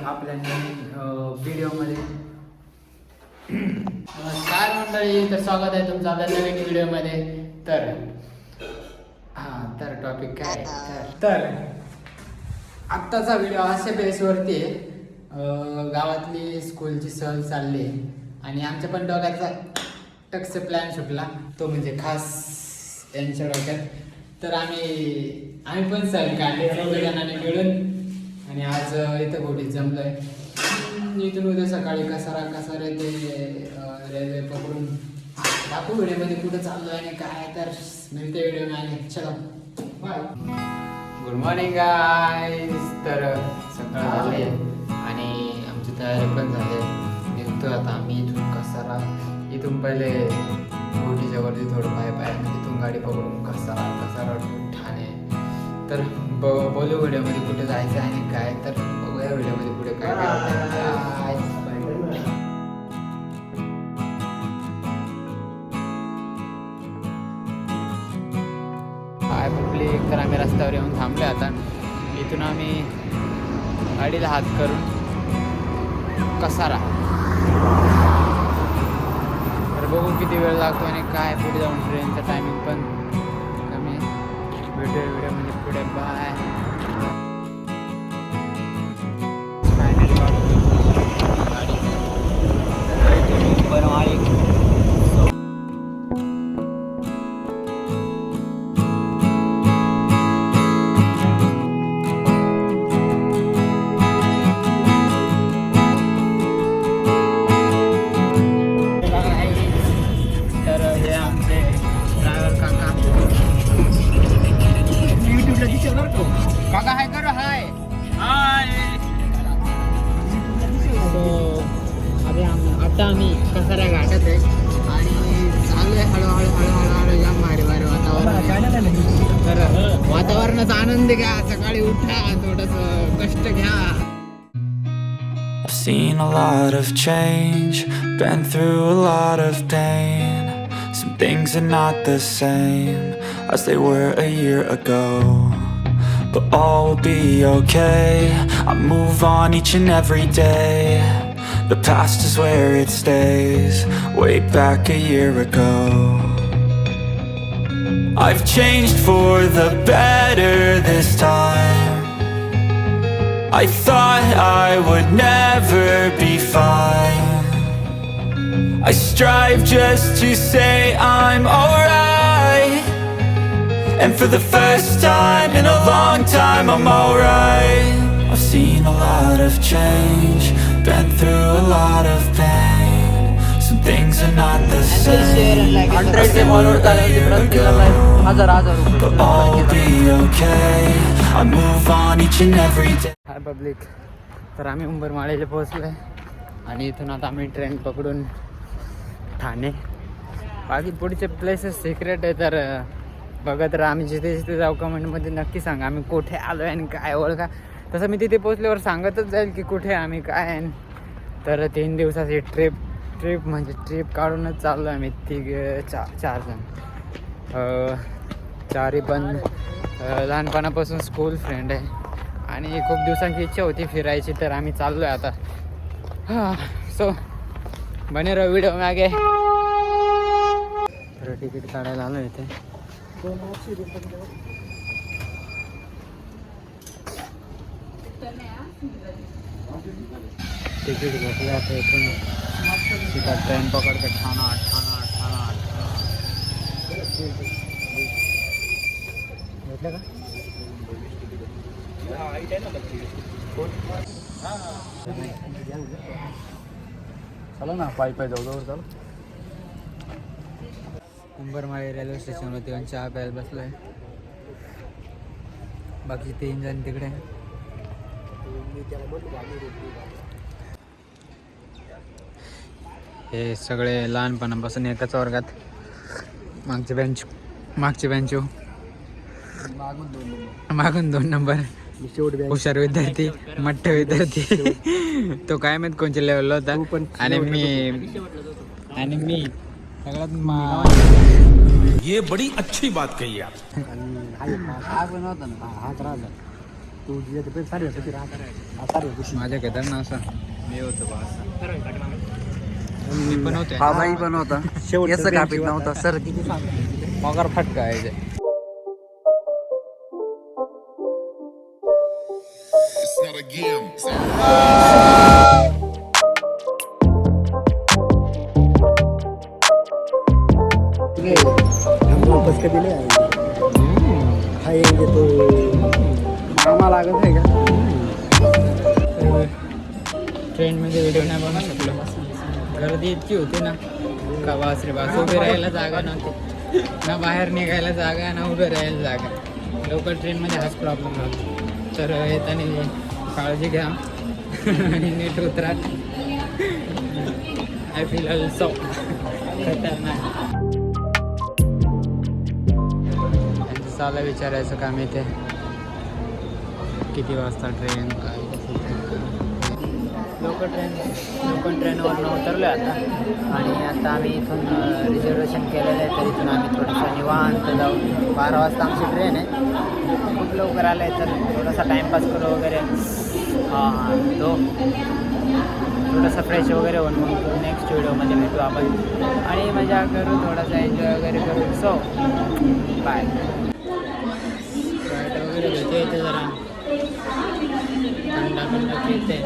आपल्या नवीन व्हिडिओमध्ये. नमस्कार मंडळी, तर स्वागत आहे तुमचं आपल्या नवीन व्हिडिओमध्ये. तर टॉपिक काय तर आत्ताचा व्हिडिओ अशा बेसवरती आहे. गावातली स्कूलची सहल चालली आणि आमच्या पण डोक्याचा टक्स प्लॅन सुटला, तो म्हणजे खास यांच्या डोक्यात. तर आम्ही पण सहल काढली चौघ जणांनी मिळून आणि आज इथं गोडीत जमलोय. इथून उद्या सकाळी कसारा ते रेल्वे पकडून दाखवू व्हिडिओमध्ये कुठं चाललो आणि काय. तर मिळते व्हिडिओ. चलो बाय. Good morning guys. तर सकाळ झाले आणि आमची तयारी पण झाली. निघतो आता आम्ही इथून कसारा. इथून पहिले गोटीच्या वरती थोडं पाय तिथून गाडी पकडून कसारा ठाणे. तर बोलू व्हिडिओमध्ये कुठे जायचं आणि काय. तर बघूया व्हिडिओमध्ये पुढे काय काय पब्लिक. तर आम्ही रस्त्यावर येऊन थांबले आता. इथून आम्ही गाडीला हात करून कसारा. तर बघू किती वेळ लागतो आणि काय. पुढे जाऊन ट्रेनचं टायमिंग पण कमी. व्हिडिओ म्हणजे पुढे बाय. काका हाय करो. हाय आता आम्ही कसारा घाटात आहे आणि चालू आहे हळूहळू जाम भारी वातावरण. तर वातावरणाचा आनंद घ्या. सकाळी उठा, थोडंसं कष्ट घ्या. I've seen a lot of change, been through a lot of pain. Some things are not the same as they were a year ago, but all will be okay. I move on each and every day. The past is where it stays, way back a year ago. I've changed for the better this time. I thought I would never be fine. I strive just to say I'm alright, and for the first time in a long time I'm alright. I've seen a lot of change, been through a lot of pain. Some things are not the same as they were a year ago, but all will be okay. I move on each and every day. High public. तर आम्ही उंबरमाळेला पोहोचलो आहे आणि इथून आता आम्ही train पकडून ठाणे. बाकी पुढचे प्लेसेस सिक्रेट आहे. तर बघत राहा. आम्ही जिथे जाऊ कमेंटमध्ये नक्की सांगा आम्ही कुठे आलो आहे आणि काय ओळखा. तसं मी तिथे पोचल्यावर सांगतच जाईल की कुठे आम्ही काय आहे. तर 3 दिवसाची ट्रिप काढूनच चाललो आहे आम्ही. चार जण. चारही पण लहानपणापासून स्कूल फ्रेंड आहे आणि खूप दिवसांची इच्छा होती फिरायची. तर आम्ही चाललो आहे आता. सो बने रहो व्हिडिओ मागे. तर तिकीट काढायला आलो इथे. तिकीट घेतलं आता. इथून सीधा ट्रेन पकडते ठाणा. घेतलं का? चला ना पायी जाऊ. चालू उंबरमाळी रेल्वे स्टेशनवरती आणि चहा प्यायला बसलो आहे. बाकी 3 जण तिकडे. हे सगळे लहानपणापासून एकाच वर्गात. मागचे बेंच मागून 2 नंबर. हुशार विद्यार्थी, मठ्ठ विद्यार्थी. तो काय माहित कोणत्या लेवलला होता. आणि मी सगळ्यात ये बड़ी अच्छी बात कही आप. माझ्या केदार ना असा मी होतो बा असा मी पण होतो हा भाई पण होता याचं कापीत नव्हता सर किती मगर फटका आहे मामा लागत आहे का ट्रेनमध्ये व्हिडिओ नाही बनवू शकलो गर्दी इतकी होती ना का वास रे बास उभे राहायला जागा नव्हती ना बाहेर निघायला जागा ना उभे राहायला जागा लोकल ट्रेनमध्ये हाच प्रॉब्लेम राहतो तर येताना काळजी घ्या आणि नीट उतरा आय फील ऑल्सो खतरनाक साला विचारायचं काम येते किती वाजता ट्रेन काय लोकल ट्रेनवरनं उतरलो आता आणि आता आम्ही इथून रिझर्वेशन केलेलं आहे तर इथून आम्ही थोडंसं निवांत जाऊ 12 वाजता आमची ट्रेन आहे खूप लवकर आलं आहे तर थोडासा टाईमपास करू वगैरे तो थोडंसं फ्रेश वगैरे होऊन मग नेक्स्ट व्हिडिओमध्ये भेटू आपण आणि मजा करू थोडासा एन्जॉय वगैरे करू सो बाय फ्लाईट वगैरे घेते इथे जरा थंड पिते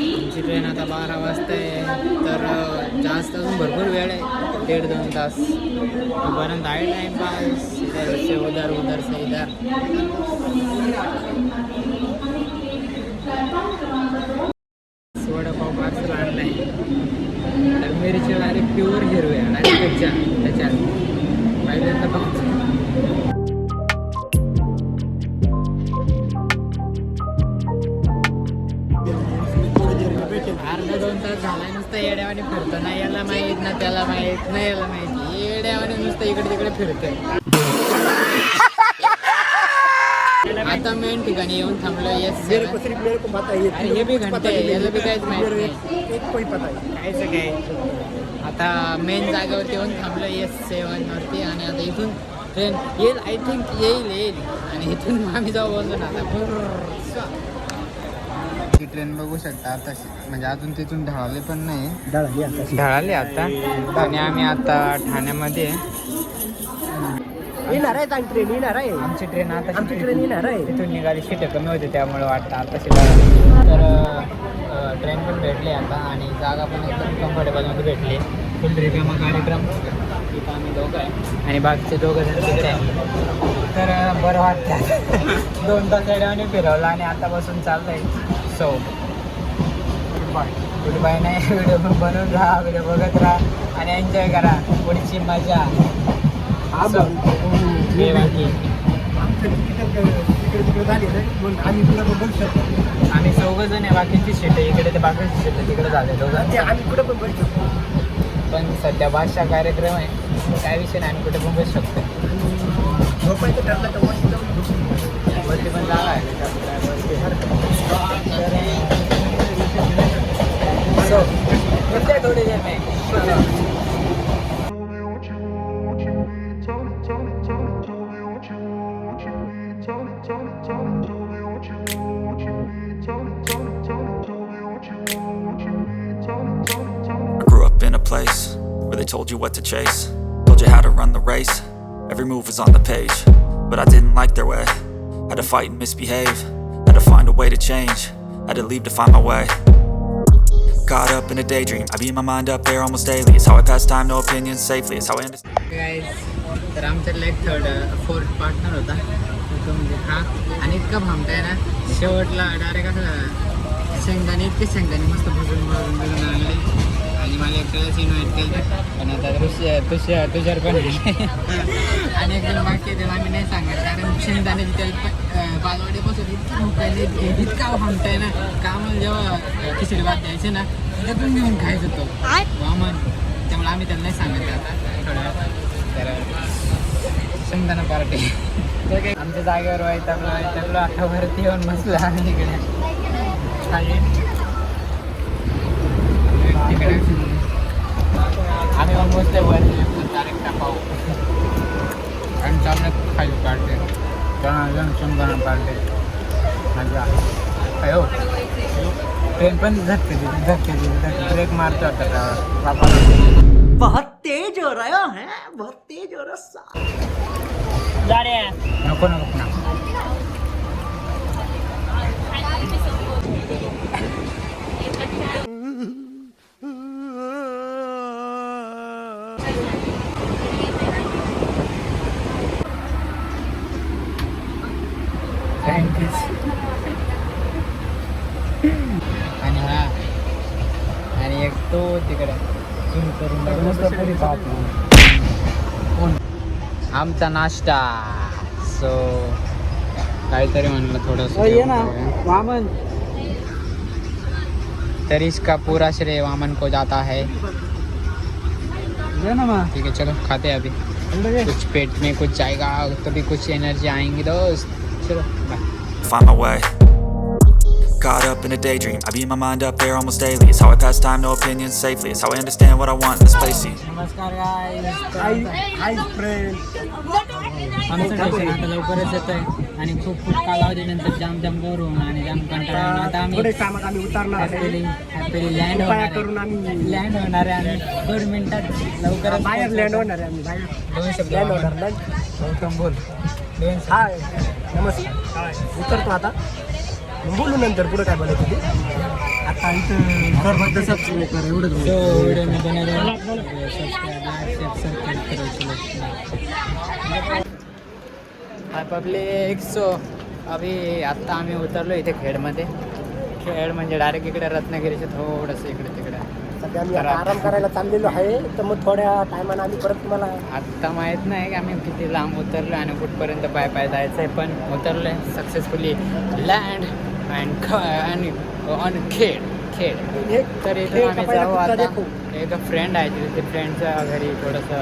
आमची ट्रेन आता 12 वाजता आहे तर जास्त अजून भरपूर वेळ आहे 1.5-2 तास तोपर्यंत आहे टाईमपास इधर से उधर से इधर वडापाव पार्सल आणला आहे तर मिरची डायरेक्ट प्युअर हिरवे डायरेक्ट त्याच्यात पहिल्यांदा पाहतो अर्धा 2 तास झाला नुसतं येड्यावाने फिरतो ना याला माहीत ना त्याला माहीत ना याला माहिती येड्यावाने नुसतं इकडे तिकडे फिरतोय आता मेन ठिकाणी येऊन थांबलो येस अरे हे बी घंटे याला बी काहीच माहिती नाही कायचं काय आता मेन जागेवरती येऊन थांबलो येस 7 वरती आणि आता इथून ट्रेन येईल आय थिंक येईल आणि इथून आम्ही जाऊ बोलतो ना आता ती ट्रेन बघू शकता आता म्हणजे अजून तिथून ढाळले पण नाही ढाळले आता आणि आम्ही आता ठाण्यामध्ये येणार आहे ट्रेन येणार आहे आमची ट्रेन आता आमची ट्रेन येणार आहे तिथून निघाली सीट कमी होते त्यामुळे वाटतं आता तर ट्रेन पण भेटली आता आणि जागा पण एकदम कम्फर्टेबलमध्ये भेटली फुल रिकामा कार्यक्रम तिथं आम्ही दोघं आहे आणि बाकीचे दोघं जण तिकडे आहे तर बरं वाटतं 2 तास येड्याने फिरवलं आणि आता बसून चाललं आहे सो गुड बाय नाही व्हिडिओ बनवून राहा व्हिडिओ बघत राहा आणि एन्जॉय करा पुढची मजा आम्ही 4 जण आहे बाकीची सीट आहे इकडे ते बाकीची सीट आहे तिकडे झाले दोघं आम्ही कुठे पण बसू शकतो पण सध्या भाषा कार्यक्रम आहे काय विषय नाही आम्ही कुठे पण बसू शकतो झोपायचं ठरलं तर वरती पण जागा आहे सो थोडे जण नाही place where they told you what to chase, told you how to run the race. Every move was on the page, but I didn't like their way. Had to fight and misbehave, had to find a way to change, had to leave to find my way. Caught up in a daydream, I beat my mind up there almost daily. It's how I pass time, no opinions safely. It's how I understand. Guys, तर आमच्यातला एक fourth partner होता तो म्हणजे हा आणि इतका भामटाय ना शेवटला डायरेक्ट असं शेंगदाणे इतके शेंगदाणे मस्त भरून आणले आणि मला एकट्यालाच इन्व्हाइट केलं पण आता तुषार पण आणि एकदम बाकी त्याला आम्ही नाही सांगत कारण शेंगदाणे त्याला बालवाडीपासून इतकी भुकायला इतका भामटाय ना का आम्हाला जेव्हा खिचडी भात द्यायचे ना त्यातून घेऊन खायचं तो वामन त्यामुळे आम्ही त्यांना नाही सांगत आता थोड्या तर शेंगदाणा पार्टी आमच्या जागेवर वैतागलो आता वरती येऊन बसला आणि इकडे आम्ही मग बसले वरती डायरेक्ट पाहू आणि चालण्यात खाली काढते जंक्शन गरम पार्टी मजा अयो ट्रेन पण झटके ब्रेक मारतो आता बहुत तेज हो रहा है बहुत तेज हो रहा नको ना आणि हा आणि एक तो तिकडे zoom करून आमचा नाश्ता सो काहीतरी म्हणलं थोडंसं वामन तरी इसका पूरा श्रेय वामन को जाता है ठीक है चलो खाते हैं अभी कुछ पेट में कुछ जाएगा तभी कुछ एनर्जी आएंगी दोस्त चलो bye Find my way. Caught up in a daydream, I beat my mind up there almost daily. It's how I pass time, no opinions safely. It's how I understand what I want in this place. See. नमस्कार गाईस hi friend आमचं station आता लवकरच येत आहे आणि खूप कालावधीनंतर जाम करून आणि जाम कंटाळा आता आम्ही थोडे कामात आम्ही उतरणार आहे हॅपीली लँड उपाय करून आम्ही लँड होणार आहे आणि 2 मिनिटात लवकरच बाहेर लँड होणार आहे आम्ही बाहेर दोन शब्द लँड होणार लँड वेलकम बोल दोन हाय नमस्कार उतरतो आता मग बोलू नंतर पुढे काय बोलायचं ते आता इथं घरबद्दल सबस्क्राईब करा एवढंच तो व्हिडिओ में बने रहो सब्सक्राइब लाइक शेयर हाय पब्लिक सो अभी आत्ता आम्ही उतरलो इथे खेडमध्ये खेड म्हणजे डायरेक्ट इकडे रत्नागिरीचे थोडंसं इकडे तिकडे सध्या आम्ही आता आराम करायला चाललेलो आहे तर मग थोड्या टायमानं आम्ही परत तुम्हाला आत्ता माहीत नाही की आम्ही किती लांब उतरलो आणि कुठपर्यंत पाय जायचं आहे पण उतरलो आहे सक्सेसफुली लँड आणि ऑन खेड तर इथे आम्ही जाऊ आता एक फ्रेंड आहे तिथे फ्रेंडच्या घरी थोडंसं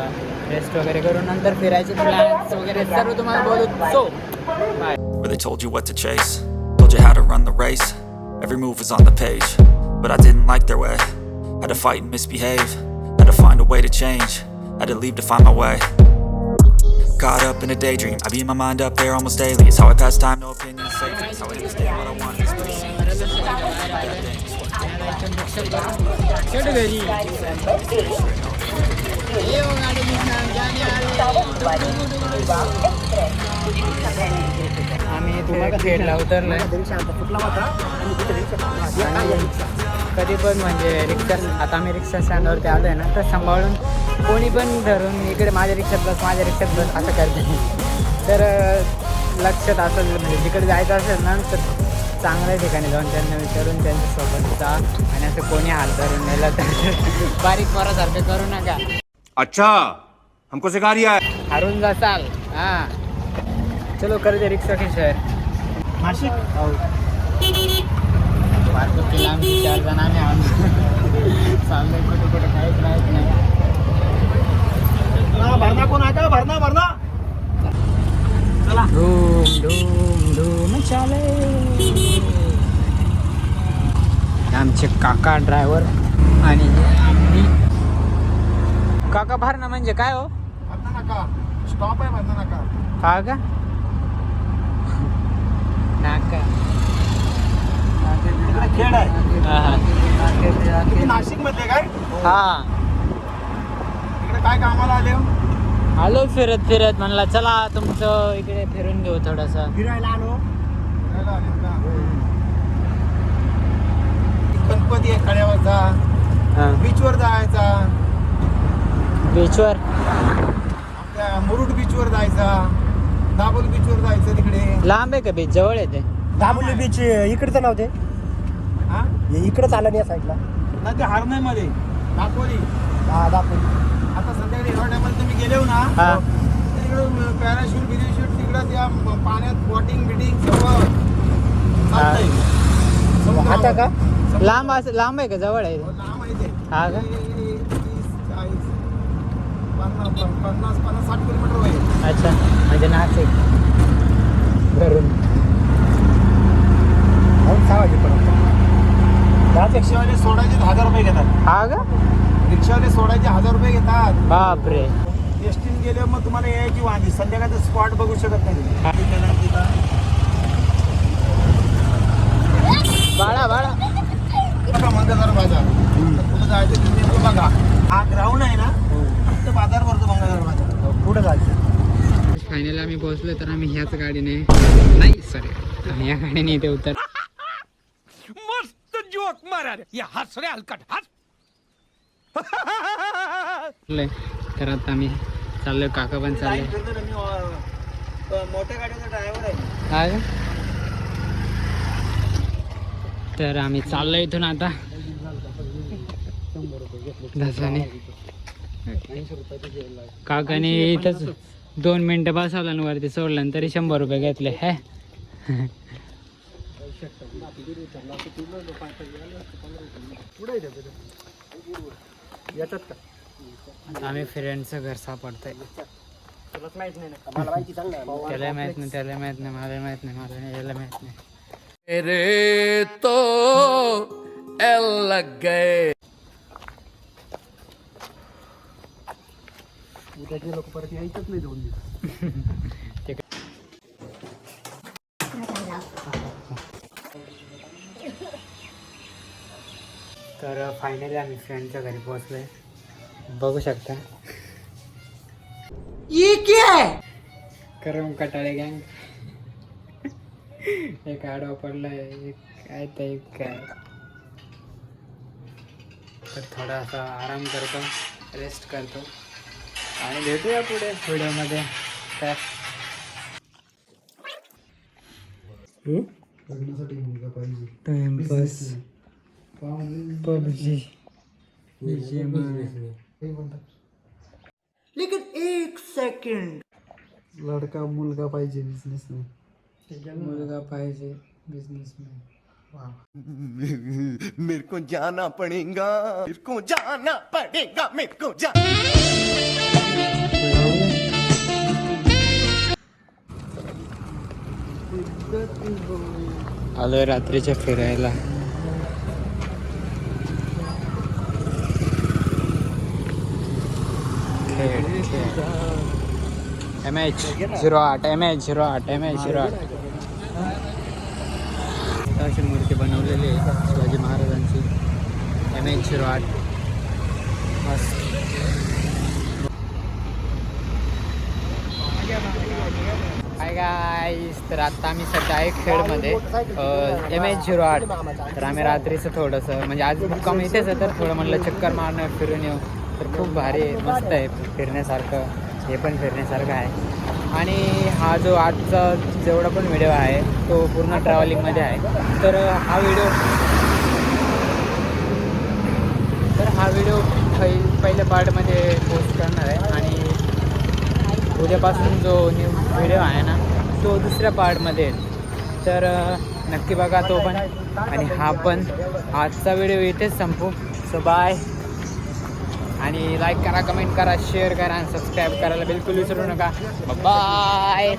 रेस्ट वगैरे करून नंतर फिरायचे प्लॅन्स वगैरे सर्व तुम्हाला बोलू so bye Where they told you what to chase, told you how to run the race. Every move was on the page, but I didn't like their way. Had to fight and misbehave, had to find a way to change, had to leave to find my way. Caught up in a daydream, I beat my mind up there almost daily. It's how I pass time, no opinions safely. It's how I understand what I want in this place. आम्ही तुम्हाला खेडला उतरलोय चुकला होता आणि तिथे कधी पण म्हणजे रिक्षा आता आम्ही रिक्षा स्टँडवरती आलो आहे ना तर सांभाळून कोणी पण धरून इकडे माझ्या रिक्षात बस असं करते तर लक्षात असेल म्हणजे जिकडे जायचं असेल ना तर चांगल्या ठिकाणी जाऊन त्यांना विचारून त्यांच्यासोबत जा आणि असं कोणी हात धरून नेलं तर बारीक पोरासारखं करू नका अच्छा हमको सिखा रिया है हरून जासाल हां चलो कर दे रिक्षा की शहर नाशिक हो वाहतूक लांब 4 जणांनी आम्ही चाललोय कुठे काहीच माहीत नाही भरणा कोण आहे का भरणा चला धूम चाले आमचे काका ड्रायव्हर आणि आम्ही काका भरणा म्हणजे काय हो भरणा नाका स्टॉप आहे भरणा नाका हा का नाका तिकडे खेड आहे तुम्ही नाशिक मध्ये काय हा तिकडे काय कामाला आले हो आलो फिरत म्हणला चला तुमचं इकडे फिरून घेऊ थोडंसं फिरायला आलो गणपती आहे कड्यावरचा बीचवर जायचा बीचवर आपल्या मुरुड बीचवर जायचा दाबोली बीचवर जायचं तिकडे लांब आहे का बीच जवळ आहे ते दाबोली बीच इकडचं नाव ते हा इकडंच आलं नाही या साईडला ना ते हारण्यामध्ये दापोली हा दापोली आता संध्याकाळी एवढ्या टायमाला तुम्ही गेले हो ना हा तिकडं पॅराशूट बिराशूट तिकडं त्या पाण्यात बोटिंग बिटिंग सर्व चालतंय. आता का लांब लांब आहे का जवळ आहे लांब आहे ते. हा का 30, 40, 50, 60 किलोमीटर होईल. अच्छा म्हणजे नाशिक घरून रिक्षावाले सोडायचे 1000 रुपये घेतात हा का रिक्षावाले सोडायचे 1000 रुपये घेतात बापरे एसटीन गेल्यावर मग तुम्हाला यायची वांदी संध्याकाळचं स्पॉट बघू शकत नाही तुम्ही. बाळा बाळा बघा मंगळवार बाजार कुठं जायचं तुम्ही तो बघा. हा ग्राउंड आहे ना फक्त बाजार भरतो मंगळवार बाजार. कुठं जायचं? फायनली आम्ही पोहोचलो तर आम्ही ह्याच गाडीने नाही सॉरी आम्ही या गाडीने इथे मस्त जोक मारा रे या हस रे हलकट हस. उतरलोय. तर आता आम्ही चाललोय, काका पण चालले. मोठ्या गाडीचा ड्रायव्हर आहे. काय तर आम्ही चाललो इथून आता दसाने. काकाने इथंच 2 मिनिटं बसवलं आणि वरती सोडलं आणि तरी 100 रुपये घेतले. हे येतात का? आता आम्ही फ्रेंडचं घर सापडतंय. तुलाच माहित नाही ना. मला माहिती सांग ना. त्याला माहित नाही, त्याला माहित नाही, मला माहित नाही, मला नाही, याला माहित नाही. रे तो एल लग गए. उद्याचे लोक परत यायचंच नाही 2 दिवस. तर फायनली आम्ही फ्रेंडच्या घरी पोहोचलोय. बघू शकता करम कटाळे गँग. एक आडवा पडलाय, एक काय तर एक काय. तर थोडासा आराम करतो, रेस्ट करतो आणि भेटूया पुढे व्हिडिओमध्ये. काय टाइमपास पबजी लेकिन 1 सेकंड. लडका मुलगा पाहिजे बिझनेस नाही. मुलगा पाहिजे बिझनेसमॅन. मेरे को जाना पड़ेगा, मेरे को जाना पड़ेगा, मेरे को जाना. आलोय रात्रीच्या फिरायला. MH08 MH08 अशी मूर्ती बनवलेली आहे शिवाजी महाराजांची. MH08 मस्त. हाय गाईस, तर आता आम्ही सध्या आहे खेडमध्ये MH08. तर आम्ही रात्रीचं थोडंसं म्हणजे आज मुक्काम इथेच आहे, तर थोडं म्हणलं चक्कर मारणं फिरून येऊ. तर खूप भारी आहे, मस्त आहे फिरण्यासारखं. हे पण फिरण्यासारखं आहे. आणि हा जो आजचा जेवढा पण व्हिडिओ आहे तो पूर्ण ट्रॅव्हलिंगमध्ये आहे. तर हा व्हिडिओ पहिल्या पार्टमध्ये पोस्ट करणार आहे आणि उद्यापासून जो न्यू व्हिडिओ आहे ना तो दुसऱ्या पार्टमध्ये येईल. तर नक्की बघा तो पण. आणि हा पण आजचा व्हिडिओ इथेच संपू. So bye. आणि लाईक करा, कमेंट करा, शेअर करा आणि सबस्क्राईब करायला बिलकुल विसरू नका. बाय.